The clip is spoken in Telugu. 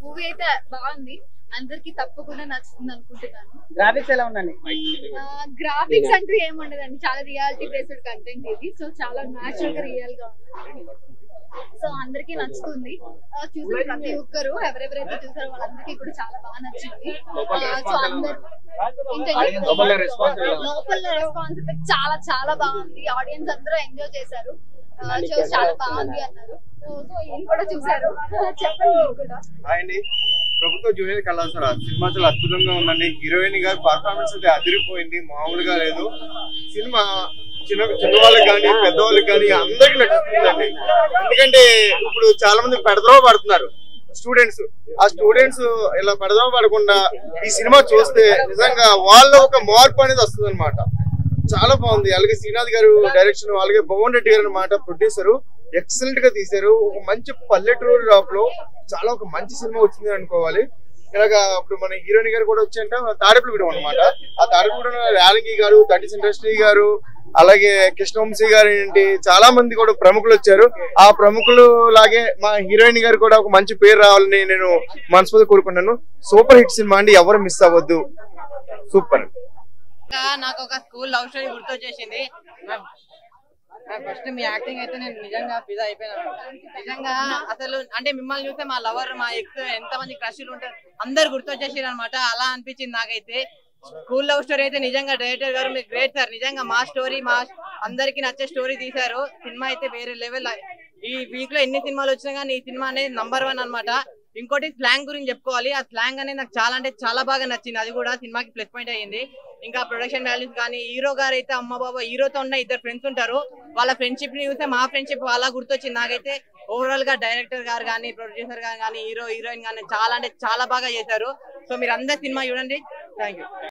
మూవీ అయితే బాగుంది, అందరికి తప్పకుండా నచ్చుతుంది అనుకుంటున్నాను. గ్రాఫిక్స్ ఎలా ఉందండి? గ్రాఫిక్స్ అంటూ ఏముండదండి, చాలా రియాలిటీ బేస్డ్ కంటెంట్ ఇది. సో చాలా న్యాచురల్ గా రియల్ గా ఉంది. సో అందరికి నచ్చుతుంది. చూసిన ప్రతి ఒక్కరు ఎవరెవరైతే చూసారో వాళ్ళందరికీ కూడా చాలా బాగా నచ్చింది. సో అందరు లోపల రెస్పాన్స్ చాలా చాలా బాగుంది. ఆడియన్స్ అందరూ ఎంజాయ్ చేశారు. చాలా బాగుంది అన్నారు. సో ఏం కూడా చూసారు, చెప్పండి. ప్రభుత్వ జూనియర్ కళాశాల సినిమా చాలా అద్భుతంగా ఉందండి. హీరోయిన్ గారి పర్ఫార్మెన్స్ అయితే అదిరిపోయింది, మామూలుగా లేదు. సినిమా చిన్నవాళ్ళకి కానీ పెద్దవాళ్ళకి కానీ అందరికి నచ్చుతుందండి. ఎందుకంటే ఇప్పుడు చాలా మంది పెడదవ పడుతున్నారు స్టూడెంట్స్. ఆ స్టూడెంట్స్ ఇలా పెడదవ పడకుండా ఈ సినిమా చూస్తే నిజంగా వాళ్ళ ఒక మార్పు అనేది వస్తుంది అనమాట. చాలా బాగుంది. అలాగే శ్రీనాథ్ గారు డైరెక్షన్, అలాగే భువన్ రెడ్డి గారు అనమాట ప్రొడ్యూసర్, ఎక్సలెంట్ గా తీశారు. ఒక మంచి పల్లెటూరు డ్రాప్ లో చాలా ఒక మంచి సినిమా వచ్చింది అనుకోవాలి. ఇలాగా ఇప్పుడు మన హీరోయిన్ గారు కూడా వచ్చాయంట తాడేపల్లిగూడెం అనమాట. ఆ తాడేపల్లిగూడెం ర్యాలింగి గారు, 30 ఇండస్ట్రీ గారు, అలాగే కృష్ణవంశీ గారు ఏంటి చాలా మంది కూడా ప్రముఖులు వచ్చారు. ఆ ప్రముఖులు లాగే మా హీరోయిన్ గారు కూడా ఒక మంచి పేరు రావాలని నేను మనస్ఫూర్తిగా కోరుకున్నాను. సూపర్ హిట్ సినిమా అండి, ఎవరు మిస్ అవ్వద్దు. సూపర్. నాకు ఒక స్కూల్ లవ్ స్టోరీ గుర్తొచ్చేసింది. ఫస్ట్ మీ యాక్టింగ్ అయితే నేను నిజంగా ఫిదా అయిపోయినాను. నిజంగా అసలు అంటే మిమ్మల్ని చూస్తే మా లవర్, మా ఎక్స్, ఎంత మంది క్రష్లు ఉంటారు అందరు గుర్తొచ్చేసారు అనమాట. అలా అనిపించింది నాకైతే. స్కూల్ లవ్ స్టోరీ అయితే నిజంగా డైరెక్టర్ గారు మీరు గ్రేట్ సార్. నిజంగా మా స్టోరీ, మా అందరికి నచ్చే స్టోరీ తీశారు. సినిమా అయితే వేరే లెవెల్. ఈ వీక్ లో ఎన్ని సినిమాలు వచ్చినా కానీ ఈ సినిమా అనేది నంబర్ 1 అనమాట. ఇంకోటి స్లాంగ్ గురించి చెప్పుకోవాలి. ఆ స్లాంగ్ అనేది నాకు చాలా అంటే చాలా బాగా నచ్చింది. అది కూడా సినిమాకి ప్లస్ పాయింట్ అయ్యింది. ఇంకా ప్రొడక్షన్ వాల్యూస్ కానీ, హీరో గారు అయితే అమ్మ బాబా, హీరోతో ఉన్న 2 ఫ్రెండ్స్ ఉంటారు, వాళ్ళ ఫ్రెండ్షిప్ ని చూస్తే మా ఫ్రెండ్షిప్ అలా గుర్తొచ్చింది నాకైతే. ఓవరాల్ గా డైరెక్టర్ గారు కానీ, ప్రొడ్యూసర్ గారు కానీ, హీరో హీరోయిన్ కానీ చాలా అంటే చాలా బాగా చేశారు. సో మీరు అందరు సినిమా చూడండి. Thank you.